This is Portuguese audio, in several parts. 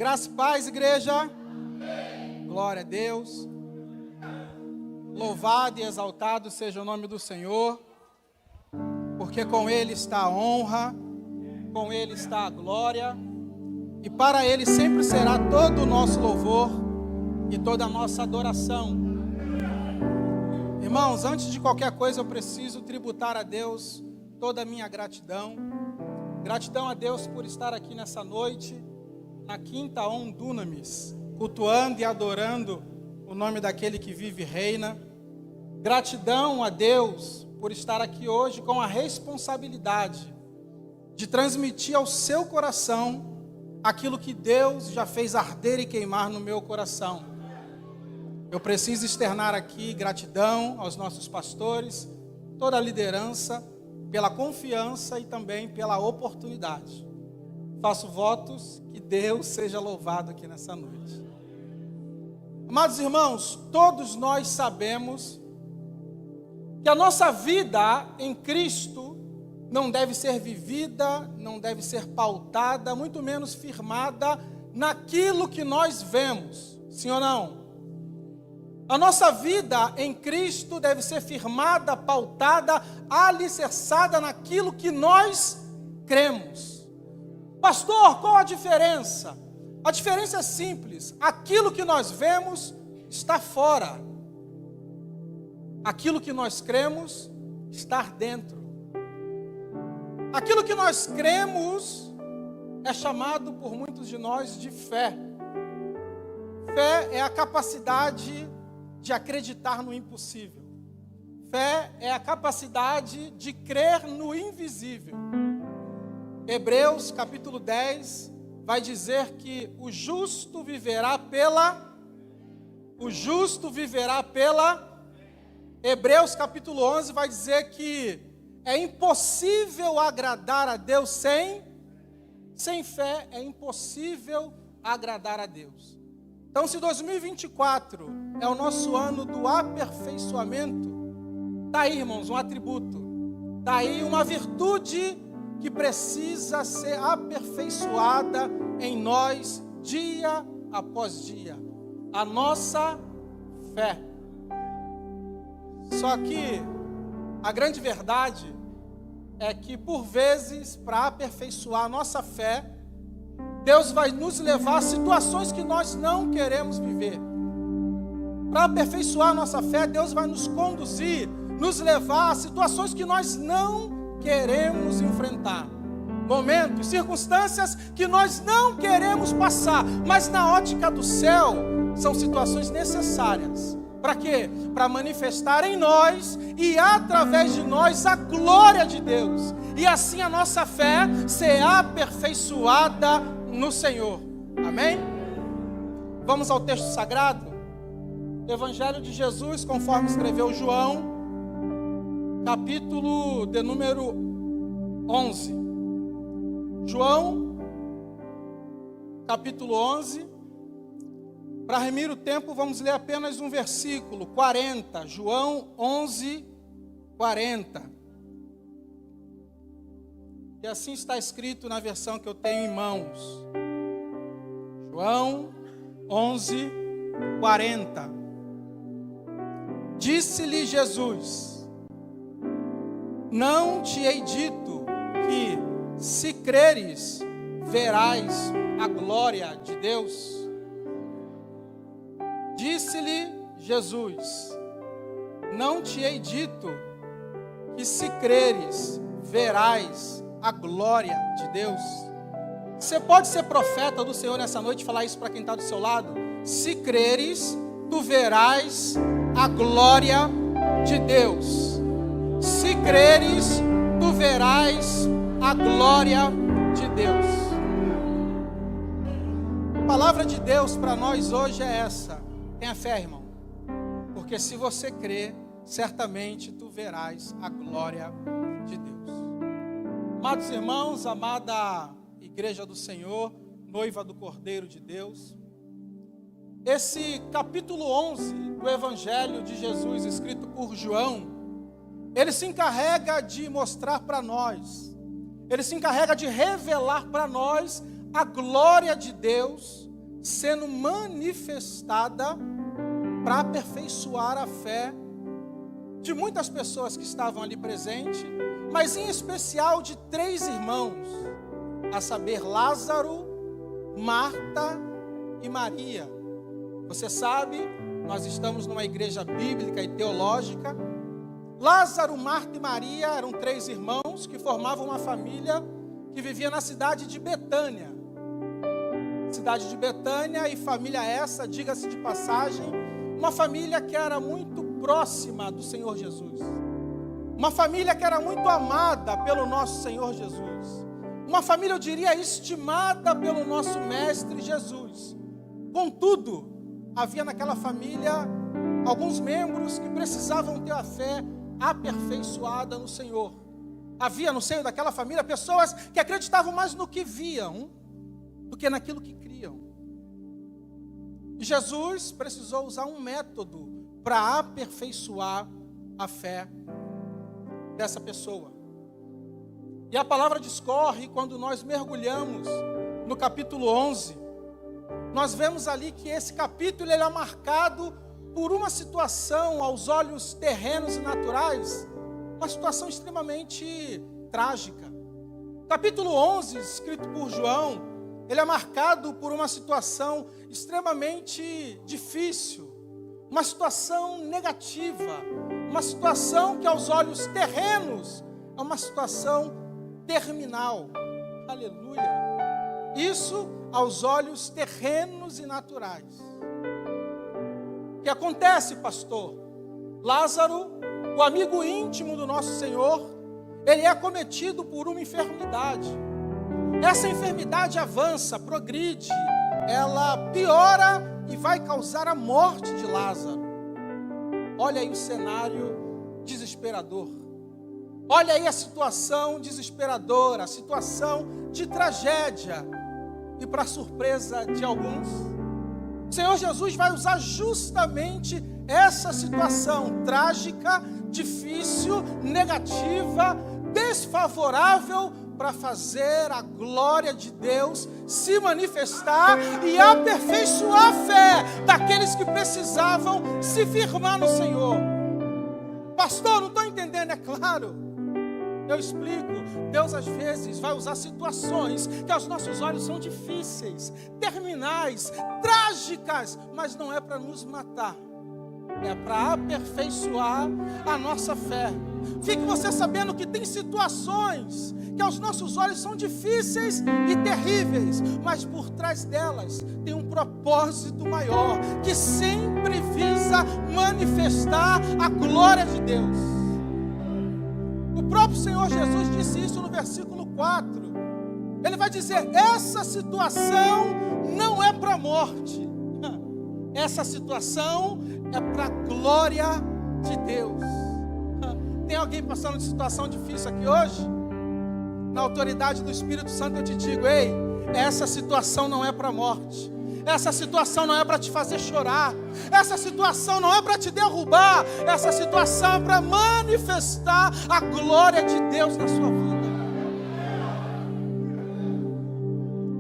Graça e paz, igreja. Amém. Glória a Deus. Louvado e exaltado seja o nome do Senhor, porque com Ele está a honra, com Ele está a glória, e para Ele sempre será todo o nosso louvor e toda a nossa adoração. Irmãos, antes de qualquer coisa eu preciso tributar a Deus toda a minha gratidão. Gratidão a Deus por estar aqui nessa noite, na Quinta On Dunamis, cultuando e adorando o nome daquele que vive e reina. Gratidão a Deus por estar aqui hoje com a responsabilidade de transmitir ao seu coração aquilo que Deus já fez arder e queimar no meu coração. Eu preciso externar aqui gratidão aos nossos pastores, toda a liderança, pela confiança e também pela oportunidade. Faço votos que Deus seja louvado aqui nessa noite. Amados irmãos, todos nós sabemos que a nossa vida em Cristo não deve ser vivida, não deve ser pautada, muito menos firmada naquilo que nós vemos, sim ou não? A nossa vida em Cristo deve ser firmada, pautada, alicerçada naquilo que nós cremos. Pastor, qual a diferença? A diferença é simples. Aquilo que nós vemos está fora. Aquilo que nós cremos está dentro. Aquilo que nós cremos é chamado por muitos de nós de fé. Fé é a capacidade de acreditar no impossível. Fé é a capacidade de crer no invisível. Hebreus capítulo 10 vai dizer que o justo viverá pela... Hebreus capítulo 11 vai dizer que é impossível agradar a Deus sem fé, é impossível agradar a Deus. Então, se 2024 é o nosso ano do aperfeiçoamento, está aí, irmãos, um atributo, está aí uma virtude que precisa ser aperfeiçoada em nós dia após dia, a nossa fé. Só que a grande verdade é que, por vezes, para aperfeiçoar a nossa fé, Deus vai nos levar a situações que nós não queremos viver. Para aperfeiçoar a nossa fé, Deus vai nos conduzir, nos levar a situações que nós não queremos enfrentar. Momentos, circunstâncias que nós não queremos passar, mas na ótica do céu, são situações necessárias. Para quê? Para manifestar em nós e através de nós a glória de Deus. E assim a nossa fé ser aperfeiçoada no Senhor. Amém? Vamos ao texto sagrado. Evangelho de Jesus, conforme escreveu João, capítulo de número 11. João, capítulo 11. Para remir o tempo, vamos ler apenas um versículo, 40. João 11, 40. E assim está escrito na versão que eu tenho em mãos. João 11, 40. Disse-lhe Jesus: não te hei dito que, se creres, verás a glória de Deus? Disse-lhe Jesus: não te hei dito que, se creres, verás a glória de Deus? Você pode ser profeta do Senhor nessa noite e falar isso para quem está do seu lado? Se creres, tu verás a glória de Deus. Se creres, tu verás a glória de Deus. A palavra de Deus para nós hoje é essa. Tenha fé, irmão, porque se você crer, certamente tu verás a glória de Deus. Amados irmãos, amada igreja do Senhor, noiva do Cordeiro de Deus, esse capítulo 11 do Evangelho de Jesus, escrito por João, ele se encarrega de mostrar para nós, ele se encarrega de revelar para nós a glória de Deus, sendo manifestada para aperfeiçoar a fé de muitas pessoas que estavam ali presentes, mas em especial de 3 irmãos, a saber, Lázaro, Marta e Maria. Você sabe, nós estamos numa igreja bíblica e teológica. Lázaro, Marta e Maria eram 3 irmãos que formavam uma família que vivia na cidade de Betânia. Cidade de Betânia, e família essa, diga-se de passagem, uma família que era muito próxima do Senhor Jesus. Uma família que era muito amada pelo nosso Senhor Jesus. Uma família, eu diria, estimada pelo nosso Mestre Jesus. Contudo, havia naquela família alguns membros que precisavam ter a fé aperfeiçoada no Senhor. Havia no seio daquela família pessoas que acreditavam mais no que viam do que naquilo que criam. E Jesus precisou usar um método para aperfeiçoar a fé dessa pessoa. E a palavra discorre quando nós mergulhamos no capítulo 11. Nós vemos ali que esse capítulo ele é marcado por uma situação aos olhos terrenos e naturais, uma situação extremamente trágica. Capítulo 11, escrito por João, ele é marcado por uma situação extremamente difícil, uma situação negativa, uma situação que aos olhos terrenos é uma situação terminal. Aleluia! Isso aos olhos terrenos e naturais. O que acontece, pastor? Lázaro, o amigo íntimo do nosso Senhor, ele é acometido por uma enfermidade. Essa enfermidade avança, progride, ela piora e vai causar a morte de Lázaro. Olha aí o cenário desesperador. Olha aí a situação desesperadora, a situação de tragédia. E para surpresa de alguns, o Senhor Jesus vai usar justamente essa situação trágica, difícil, negativa, desfavorável, para fazer a glória de Deus se manifestar e aperfeiçoar a fé daqueles que precisavam se firmar no Senhor. Pastor, não estou entendendo, é claro. Eu explico. Deus às vezes vai usar situações que aos nossos olhos são difíceis, terminais, trágicas, mas não é para nos matar, é para aperfeiçoar a nossa fé. Fique você sabendo que tem situações que aos nossos olhos são difíceis e terríveis, mas por trás delas tem um propósito maior, que sempre visa manifestar a glória de Deus. O próprio Senhor Jesus disse isso no versículo 4. Ele vai dizer: essa situação não é para a morte, essa situação é para a glória de Deus. Tem alguém passando de situação difícil aqui hoje? Na autoridade do Espírito Santo eu te digo: ei, essa situação não é para a morte. Essa situação não é para te fazer chorar. Essa situação não é para te derrubar. Essa situação é para manifestar a glória de Deus na sua vida.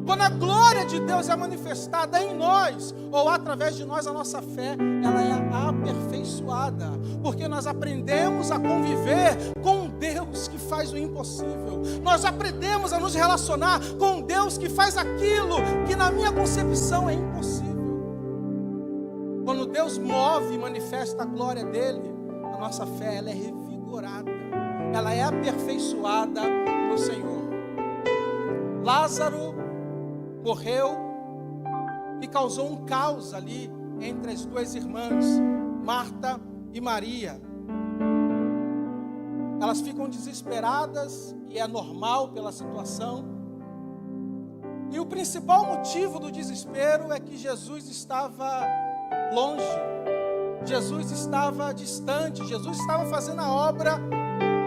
Quando a glória de Deus é manifestada em nós, ou através de nós, a nossa fé, ela é aperfeiçoada. Porque nós aprendemos a conviver com um Deus que faz o impossível. Nós aprendemos a nos relacionar com um Deus que faz aquilo que na minha concepção é impossível. Quando Deus move e manifesta a glória dele, a nossa fé, ela é revigorada. Ela é aperfeiçoada no Senhor. Lázaro morreu e causou um caos ali entre as 2 irmãs, Marta e Maria. Elas ficam desesperadas, e é normal pela situação. E o principal motivo do desespero é que Jesus estava longe, Jesus estava distante, Jesus estava fazendo a obra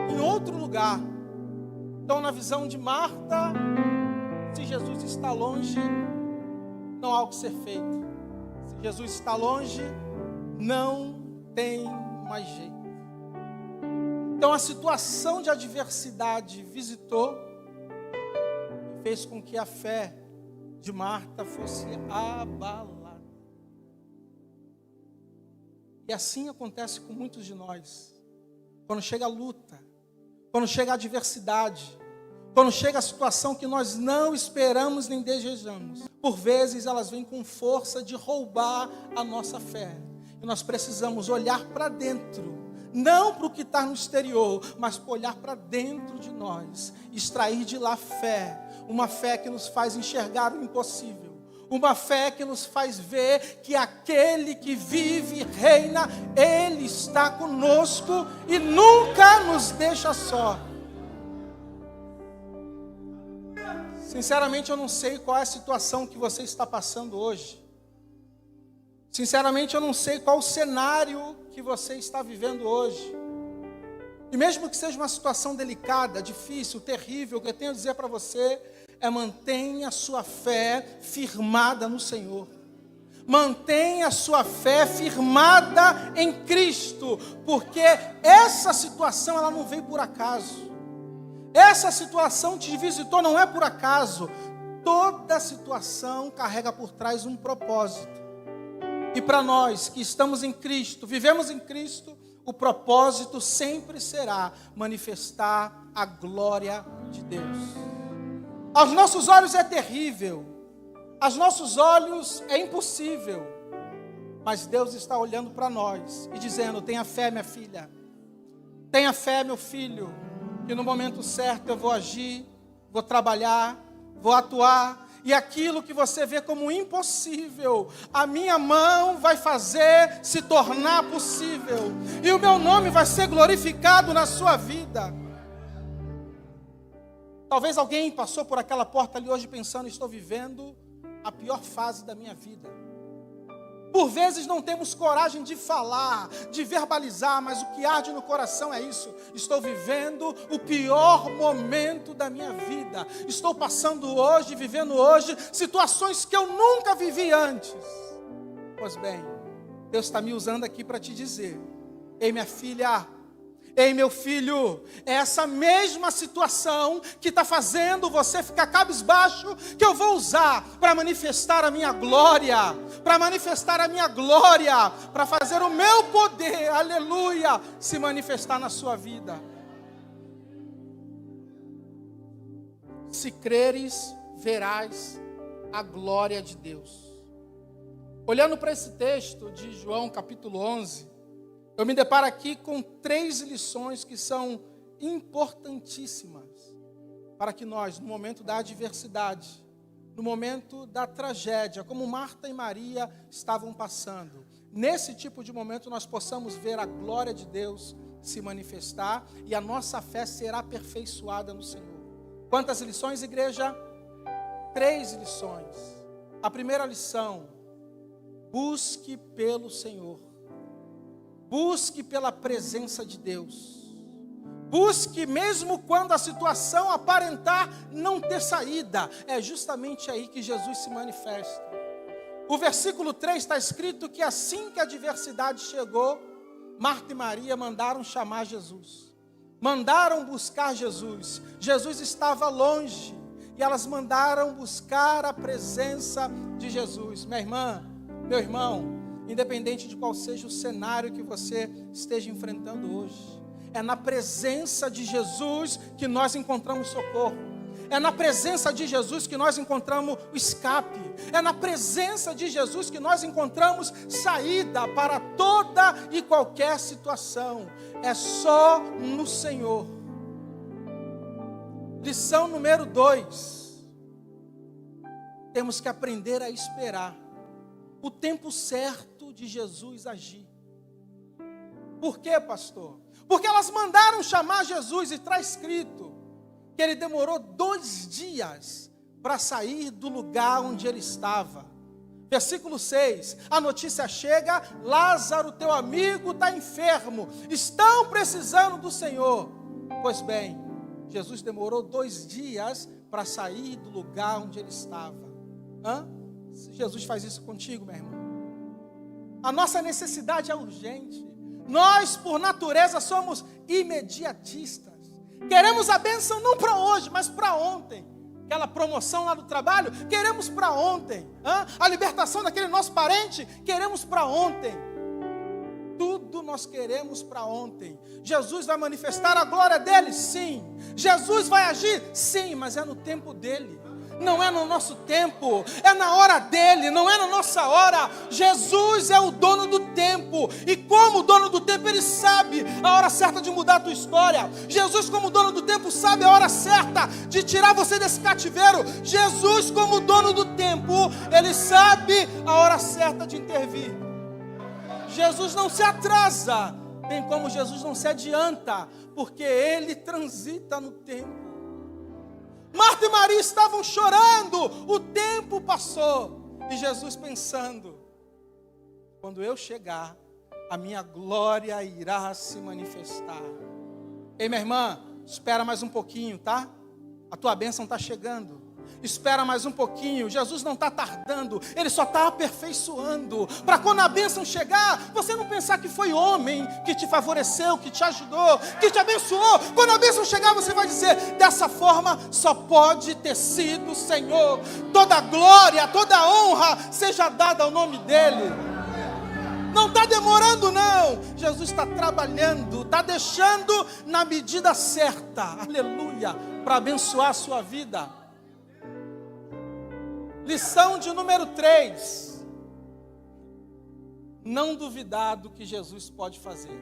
em outro lugar. Então, na visão de Marta, se Jesus está longe, não há o que ser feito. Se Jesus está longe, não tem mais jeito. Então a situação de adversidade visitou e fez com que a fé de Marta fosse abalada. E assim acontece com muitos de nós. Quando chega a luta, quando chega a adversidade, quando chega a situação que nós não esperamos nem desejamos, por vezes elas vêm com força de roubar a nossa fé. E nós precisamos olhar para dentro, não para o que está no exterior, mas para olhar para dentro de nós, extrair de lá fé, uma fé que nos faz enxergar o impossível, uma fé que nos faz ver que aquele que vive e reina, Ele está conosco e nunca nos deixa só. Sinceramente, eu não sei qual é a situação que você está passando hoje. Sinceramente, eu não sei qual o cenário que você está vivendo hoje. E mesmo que seja uma situação delicada, difícil, terrível, o que eu tenho a dizer para você é: mantenha a sua fé firmada no Senhor. Mantenha a sua fé firmada em Cristo, porque essa situação ela não veio por acaso. Essa situação te visitou não é por acaso. Toda situação carrega por trás um propósito. E para nós que estamos em Cristo, vivemos em Cristo, o propósito sempre será manifestar a glória de Deus. Aos nossos olhos é terrível, aos nossos olhos é impossível, mas Deus está olhando para nós e dizendo: tenha fé, minha filha, tenha fé, meu filho, que no momento certo eu vou agir, vou trabalhar, vou atuar, e aquilo que você vê como impossível, a minha mão vai fazer se tornar possível, e o meu nome vai ser glorificado na sua vida. Talvez alguém passou por aquela porta ali hoje pensando: estou vivendo a pior fase da minha vida. Por vezes não temos coragem de falar, de verbalizar, mas o que arde no coração é isso: estou vivendo o pior momento da minha vida. Estou passando hoje, vivendo hoje, situações que eu nunca vivi antes. Pois bem, Deus está me usando aqui para te dizer: ei, minha filha, ei, meu filho, é essa mesma situação que está fazendo você ficar cabisbaixo que eu vou usar para manifestar a minha glória, para fazer o meu poder, aleluia, se manifestar na sua vida. Se creres, verás a glória de Deus. Olhando para esse texto de João capítulo 11, eu me deparo aqui com 3 lições que são importantíssimas para que nós, no momento da adversidade, no momento da tragédia, como Marta e Maria estavam passando, nesse tipo de momento nós possamos ver a glória de Deus se manifestar e a nossa fé será aperfeiçoada no Senhor. Quantas lições, igreja? 3 lições. A primeira lição: busque pelo Senhor. Busque pela presença de Deus. Busque mesmo quando a situação aparentar não ter saída. É justamente aí que Jesus se manifesta. O versículo 3 está escrito que assim que a adversidade chegou, Marta e Maria mandaram chamar Jesus. Mandaram buscar Jesus. Jesus estava longe e elas mandaram buscar a presença de Jesus. Minha irmã, meu irmão, independente de qual seja o cenário que você esteja enfrentando hoje, é na presença de Jesus que nós encontramos socorro. É na presença de Jesus que nós encontramos o escape. É na presença de Jesus que nós encontramos saída para toda e qualquer situação. É só no Senhor. Lição número 2. Temos que aprender a esperar o tempo certo de Jesus agir. Por quê, pastor? Porque elas mandaram chamar Jesus e está escrito que ele demorou 2 dias para sair do lugar onde ele estava. Versículo 6, a notícia chega: Lázaro, teu amigo, está enfermo, estão precisando do Senhor. Pois bem, Jesus demorou 2 dias para sair do lugar onde ele estava. Jesus faz isso contigo, meu irmão? A nossa necessidade é urgente. Nós, por natureza, somos imediatistas. Queremos a bênção não para hoje, mas para ontem. aquela promoção lá do trabalho, queremos para ontem. A libertação daquele nosso parente, queremos para ontem. Tudo nós queremos para ontem. Jesus vai manifestar a glória dele? Sim. Jesus vai agir? Sim, mas é no tempo dele. Não é no nosso tempo, é na hora dele, não é na nossa hora. Jesus é o dono do tempo, e como dono do tempo, ele sabe a hora certa de mudar a tua história. Jesus, como dono do tempo, sabe a hora certa de tirar você desse cativeiro. Jesus, como dono do tempo, ele sabe a hora certa de intervir. Jesus não se atrasa, bem como Jesus não se adianta, porque ele transita no tempo. Marta e Maria estavam chorando, o tempo passou, e Jesus pensando: quando eu chegar, a minha glória irá se manifestar. Ei, minha irmã, espera mais um pouquinho, tá? A tua bênção está chegando. Espera mais um pouquinho, Jesus não está tardando, ele só está aperfeiçoando, para quando a bênção chegar, você não pensar que foi homem que te favoreceu, que te ajudou, que te abençoou. Quando a bênção chegar, você vai dizer: dessa forma só pode ter sido o Senhor. Toda glória, toda honra seja dada ao nome dele. Não está demorando não, Jesus está trabalhando, está deixando na medida certa, aleluia, para abençoar a sua vida. Lição de número 3. Não duvidar do que Jesus pode fazer,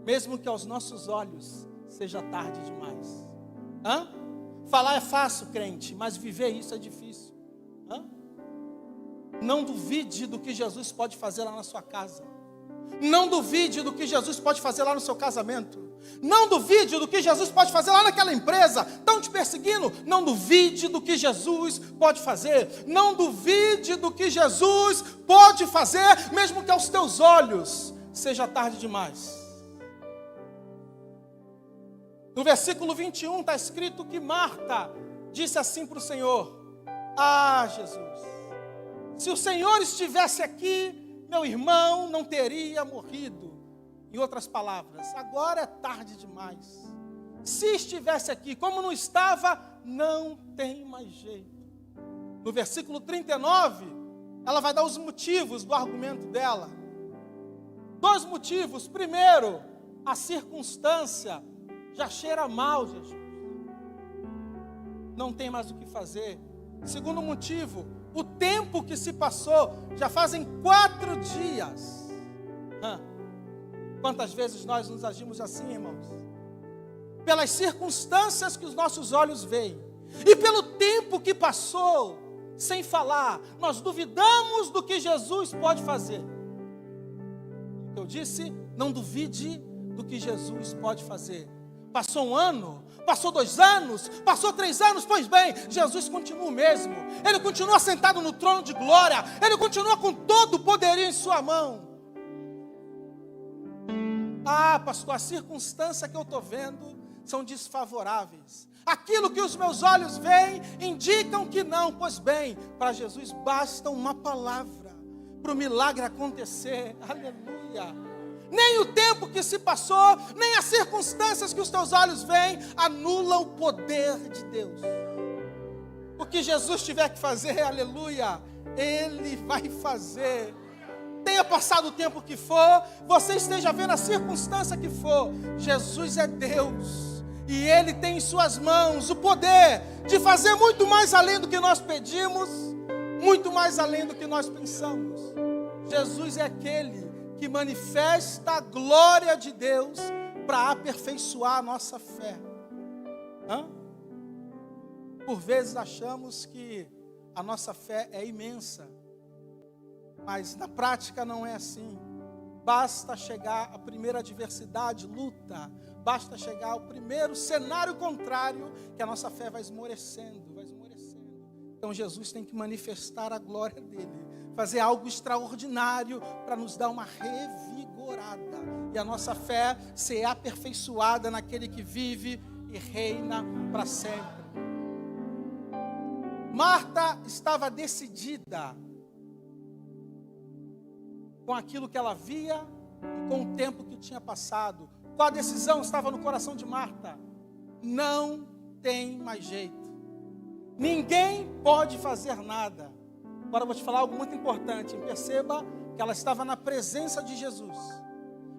mesmo que aos nossos olhos seja tarde demais. Falar é fácil, crente, mas viver isso é difícil. Não duvide do que Jesus pode fazer lá na sua casa. Não duvide do que Jesus pode fazer lá no seu casamento. Não duvide do que Jesus pode fazer lá naquela empresa. Estão te perseguindo? Não duvide do que Jesus pode fazer. Não duvide do que Jesus pode fazer, mesmo que aos teus olhos seja tarde demais. No versículo 21 está escrito que Marta disse assim para o Senhor: ah, Jesus, se o Senhor estivesse aqui, meu irmão não teria morrido. Em outras palavras, agora é tarde demais. Se estivesse aqui, como não estava, não tem mais jeito. No versículo 39, ela vai dar os motivos do argumento dela. 2 motivos. Primeiro, a circunstância já cheira mal, Jesus. Não tem mais o que fazer. Segundo motivo, o tempo que se passou, já fazem 4 dias. Quantas vezes nós nos agimos assim, irmãos? Pelas circunstâncias que os nossos olhos veem, e pelo tempo que passou, sem falar, nós duvidamos do que Jesus pode fazer. Eu disse, não duvide do que Jesus pode fazer. Passou 1 ano, passou 2 anos, passou 3 anos, pois bem, Jesus continua o mesmo. Ele continua sentado no trono de glória, ele continua com todo o poderio em sua mão. Ah, pastor, a circunstância que eu estou vendo são desfavoráveis. Aquilo que os meus olhos veem indicam que não. Pois bem, para Jesus basta uma palavra para o milagre acontecer. Aleluia. Nem o tempo que se passou, nem as circunstâncias que os teus olhos veem anulam o poder de Deus. O que Jesus tiver que fazer, aleluia, Ele vai fazer. Tenha passado o tempo que for, você esteja vendo a circunstância que for, Jesus é Deus, e Ele tem em suas mãos o poder de fazer muito mais além do que nós pedimos, muito mais além do que nós pensamos. Jesus é aquele que manifesta a glória de Deus para aperfeiçoar a nossa fé. Por vezes achamos que a nossa fé é imensa, mas na prática não é assim. Basta chegar à primeira adversidade, luta, basta chegar ao primeiro cenário contrário, que a nossa fé vai esmorecendo, vai esmorecendo. Então Jesus tem que manifestar a glória dele, fazer algo extraordinário para nos dar uma revigorada, e a nossa fé ser aperfeiçoada naquele que vive e reina para sempre. Marta estava decidida com aquilo que ela via e com o tempo que tinha passado. Qual a decisão estava no coração de Marta? Não tem mais jeito. Ninguém pode fazer nada. Agora eu vou te falar algo muito importante. Perceba que ela estava na presença de Jesus.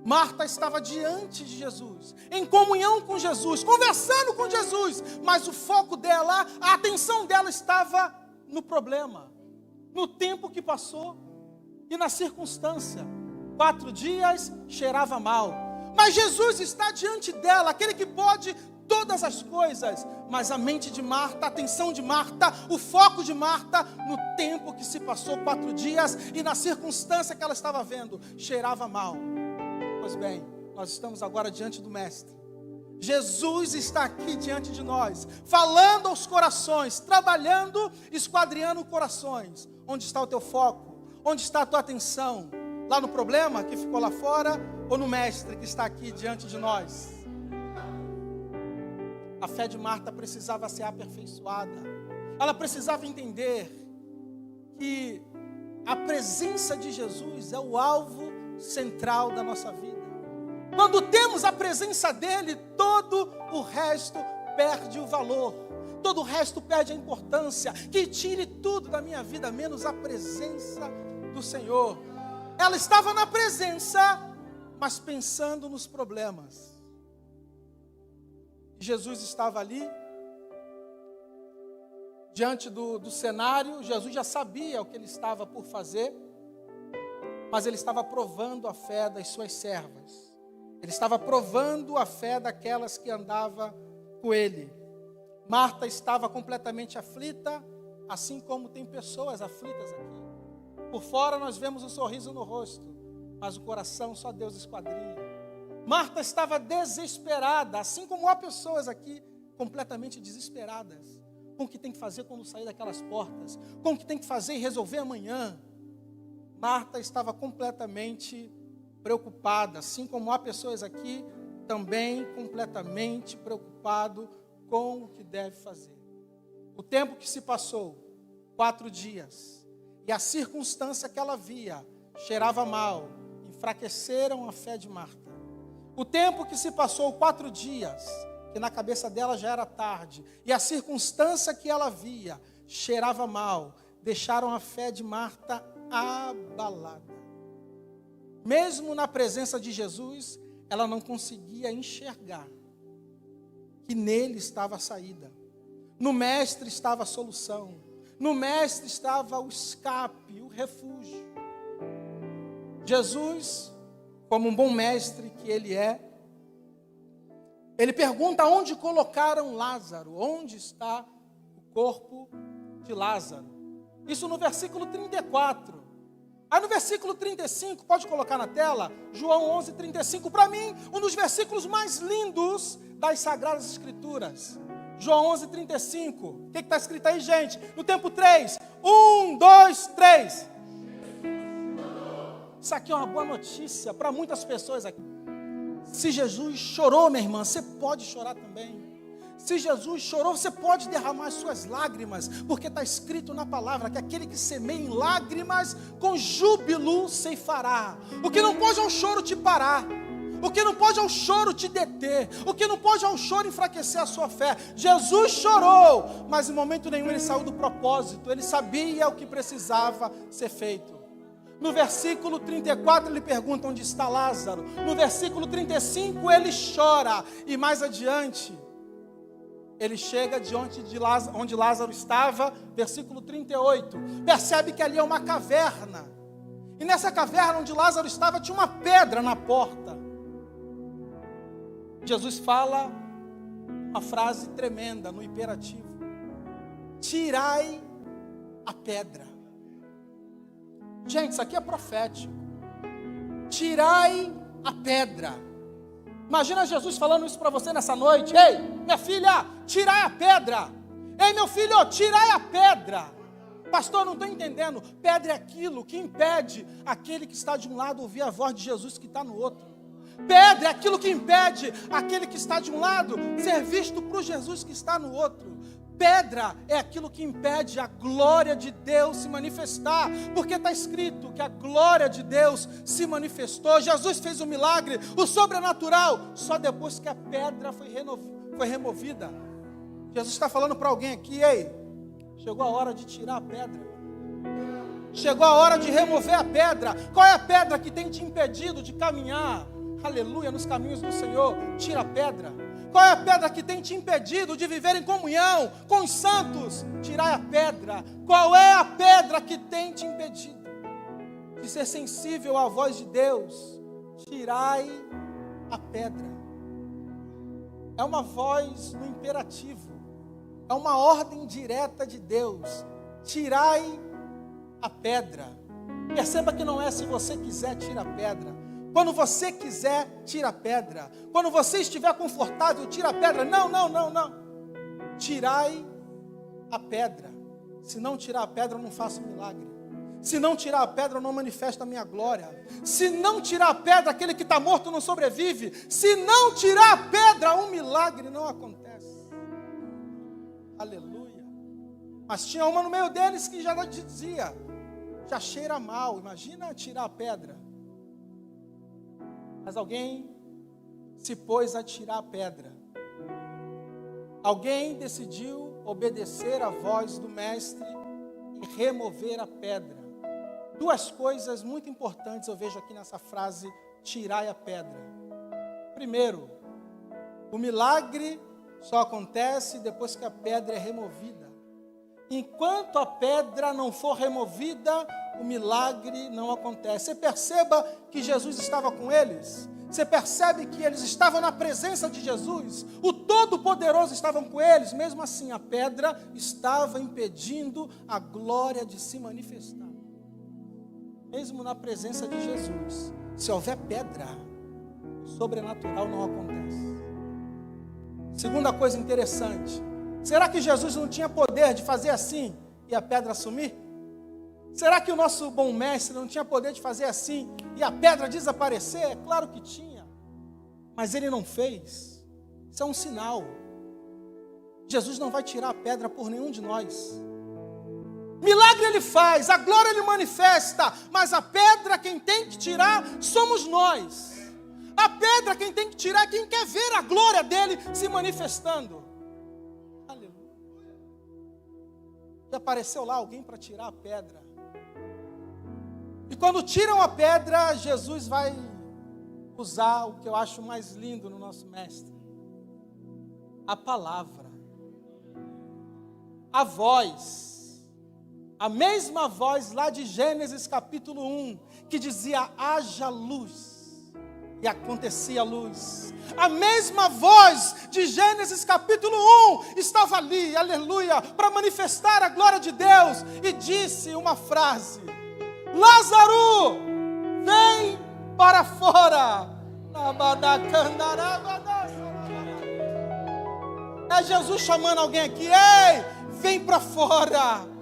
Marta estava diante de Jesus, em comunhão com Jesus, conversando com Jesus. Mas o foco dela, a atenção dela estava no problema, no tempo que passou e na circunstância. 4 dias cheirava mal. Mas Jesus está diante dela, aquele que pode todas as coisas. Mas a mente de Marta, a atenção de Marta, o foco de Marta, no tempo que se passou, 4 dias, e na circunstância que ela estava vendo, cheirava mal. Pois bem, nós estamos agora diante do Mestre. Jesus está aqui diante de nós, falando aos corações, trabalhando, esquadriando corações. Onde está o teu foco? Onde está a tua atenção? Lá no problema que ficou lá fora, ou no Mestre que está aqui diante de nós? A fé de Marta precisava ser aperfeiçoada. Ela precisava entender que a presença de Jesus é o alvo central da nossa vida. Quando temos a presença dele, todo o resto perde o valor, todo o resto perde a importância. Que tire tudo da minha vida, menos a presença do Senhor. Ela estava na presença, mas pensando nos problemas. Jesus estava ali, diante do cenário. Jesus já sabia o que ele estava por fazer, mas ele estava provando a fé das suas servas. Ele estava provando a fé daquelas que andavam com ele. Marta estava completamente aflita, assim como tem pessoas aflitas aqui. Por fora nós vemos um sorriso no rosto, mas o coração só Deus esquadrinha. Marta estava desesperada, assim como há pessoas aqui completamente desesperadas, com o que tem que fazer quando sair daquelas portas, com o que tem que fazer e resolver amanhã. Marta estava completamente preocupada, assim como há pessoas aqui também completamente preocupado com o que deve fazer. O tempo que se passou, 4 dias, e a circunstância que ela via cheirava mal, enfraqueceram a fé de Marta. O tempo que se passou, 4 dias, que na cabeça dela já era tarde, e a circunstância que ela via cheirava mal, deixaram a fé de Marta abalada. Mesmo na presença de Jesus, ela não conseguia enxergar que nele estava a saída. No Mestre estava a solução. No Mestre estava o escape, o refúgio. Jesus, como um bom mestre que ele é, ele pergunta onde colocaram Lázaro, onde está o corpo de Lázaro. Isso no versículo 34. Aí no versículo 35, pode colocar na tela, João 11:35, para mim, um dos versículos mais lindos das Sagradas Escrituras. João 11:35, o que está escrito aí, gente? No tempo 3, 1, 2, 3. Isso aqui é uma boa notícia para muitas pessoas aqui. Se Jesus chorou, minha irmã, você pode chorar também. Se Jesus chorou, você pode derramar as suas lágrimas, porque está escrito na palavra que aquele que semeia em lágrimas, com júbilo ceifará. O que não pode é o choro te parar. O que não pode é o choro te deter. O que não pode é o choro enfraquecer a sua fé. Jesus chorou, mas em momento nenhum ele saiu do propósito. Ele sabia o que precisava ser feito. No versículo 34 ele pergunta onde está Lázaro. No versículo 35 ele chora. E mais adiante ele chega diante de Lázaro, onde Lázaro estava, versículo 38. Percebe que ali é uma caverna. E nessa caverna onde Lázaro estava, tinha uma pedra na porta. Jesus fala uma frase tremenda no imperativo: tirai a pedra. Gente, isso aqui é profético. Tirai a pedra. Imagina Jesus falando isso para você nessa noite. Ei, minha filha, tirai a pedra. Ei, meu filho, tirai a pedra. Pastor, não estou entendendo. Pedra é aquilo que impede aquele que está de um lado ouvir a voz de Jesus que está no outro. Pedra é aquilo que impede aquele que está de um lado ser visto por Jesus que está no outro. Pedra é aquilo que impede a glória de Deus se manifestar, porque está escrito que a glória de Deus se manifestou. Jesus fez um milagre, o sobrenatural, só depois que a pedra foi removida. Jesus está falando para alguém aqui: ei, Chegou a hora de tirar a pedra. Chegou a hora de remover a pedra. Qual é a pedra que tem te impedido de caminhar, aleluia, nos caminhos do Senhor? Tira a pedra. Qual é a pedra que tem te impedido de viver em comunhão com os santos? Tirai a pedra. Qual é a pedra que tem te impedido de ser sensível à voz de Deus? Tirai a pedra. É uma voz no imperativo. É uma ordem direta de Deus. Tirai a pedra. Perceba que não é se você quiser, tira a pedra. Quando você quiser, tira a pedra. Quando você estiver confortável, tira a pedra. Não. Tirai a pedra. Se não tirar a pedra, eu não faço milagre. Se não tirar a pedra, eu não manifesto a minha glória. Se não tirar a pedra, aquele que está morto não sobrevive. Se não tirar a pedra, um milagre não acontece. Aleluia. Mas tinha uma no meio deles que já dizia, já cheira mal. Imagina tirar a pedra. Mas alguém se pôs a tirar a pedra. Alguém decidiu obedecer à voz do mestre e remover a pedra. Duas coisas muito importantes eu vejo aqui nessa frase, tirai a pedra. Primeiro, o milagre só acontece depois que a pedra é removida. Enquanto a pedra não for removida, o milagre não acontece. Você perceba que Jesus estava com eles. Você percebe que eles estavam na presença de Jesus. O Todo-Poderoso estava com eles. Mesmo assim, a pedra estava impedindo a glória de se manifestar. Mesmo na presença de Jesus, se houver pedra, o sobrenatural não acontece. Segunda coisa interessante. Será que Jesus não tinha poder de fazer assim e a pedra sumir? Será que o nosso bom mestre não tinha poder de fazer assim e a pedra desaparecer? É claro que tinha. Mas ele não fez. Isso é um sinal. Jesus não vai tirar a pedra por nenhum de nós. Milagre ele faz, a glória ele manifesta, mas a pedra quem tem que tirar somos nós. A pedra quem tem que tirar é quem quer ver a glória dele se manifestando. Aleluia. E apareceu lá alguém para tirar a pedra. E quando tiram a pedra, Jesus vai usar o que eu acho mais lindo no nosso mestre. A palavra. A voz. A mesma voz lá de Gênesis capítulo 1, que dizia, haja luz. E acontecia luz. A mesma voz de Gênesis capítulo 1 estava ali, aleluia, para manifestar a glória de Deus. E disse uma frase, Lázaro, vem para fora. É Jesus chamando alguém aqui, ei, vem para fora.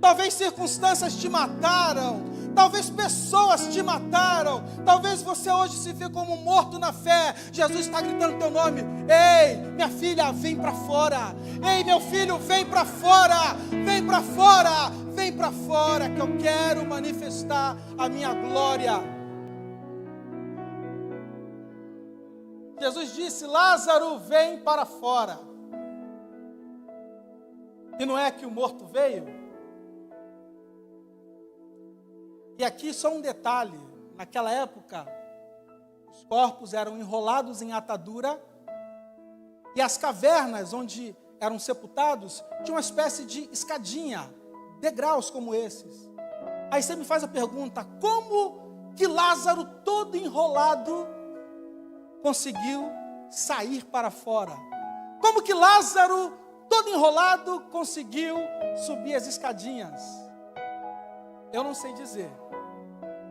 Talvez circunstâncias te mataram, talvez pessoas te mataram, talvez você hoje se vê como morto na fé. Jesus está gritando teu nome, ei, minha filha, vem para fora. Ei, meu filho, vem para fora, vem para fora, vem para fora, que eu quero manifestar a minha glória. Jesus disse, Lázaro, vem para fora. E não é que o morto veio? E aqui só um detalhe, naquela época, os corpos eram enrolados em atadura, e as cavernas onde eram sepultados, tinha uma espécie de escadinha, degraus como esses. Aí você me faz a pergunta, como que Lázaro todo enrolado conseguiu sair para fora? Como que Lázaro todo enrolado conseguiu subir as escadinhas? Eu não sei dizer.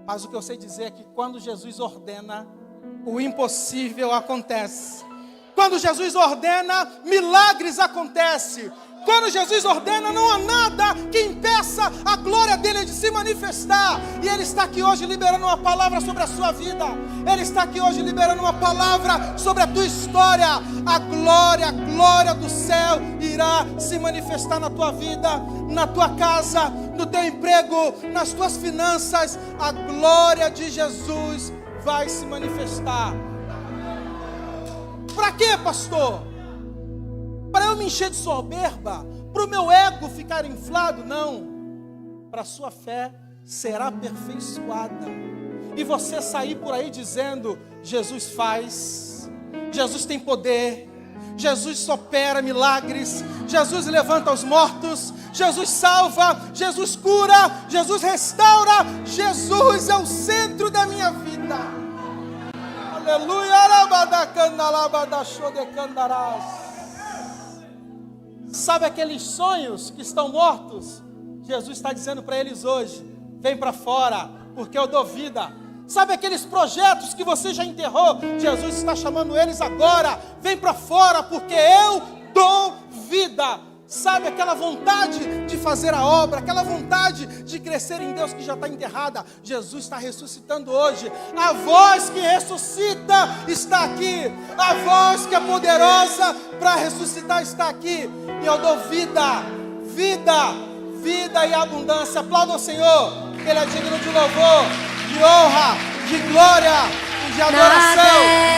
Mas o que eu sei dizer é que quando Jesus ordena, o impossível acontece. Quando Jesus ordena, milagres acontecem. Quando Jesus ordena, não há nada que impeça a glória dele de se manifestar. E Ele está aqui hoje liberando uma palavra sobre a sua vida. Ele está aqui hoje liberando uma palavra sobre a tua história. A glória do céu irá se manifestar na tua vida, na tua casa, no teu emprego, nas tuas finanças. A glória de Jesus vai se manifestar. Para quê, pastor? Para eu me encher de soberba? para o meu ego ficar inflado, não. Para a sua fé será aperfeiçoada. E você sair por aí dizendo: Jesus faz, Jesus tem poder, Jesus opera milagres, Jesus levanta os mortos, Jesus salva, Jesus cura, Jesus restaura, Jesus é o centro da minha vida. Aleluia. Sabe aqueles sonhos que estão mortos? Jesus está dizendo para eles hoje: vem para fora, porque eu dou vida. Sabe aqueles projetos que você já enterrou? Jesus está chamando eles agora: vem para fora, porque eu dou vida. Sabe aquela vontade de fazer a obra, aquela vontade de crescer em Deus que já está enterrada? Jesus está ressuscitando hoje. A voz que ressuscita está aqui. A voz que é poderosa para ressuscitar está aqui. E eu dou vida, vida, vida e abundância. Aplauda o Senhor, que Ele é digno de louvor, de honra, de glória e de adoração.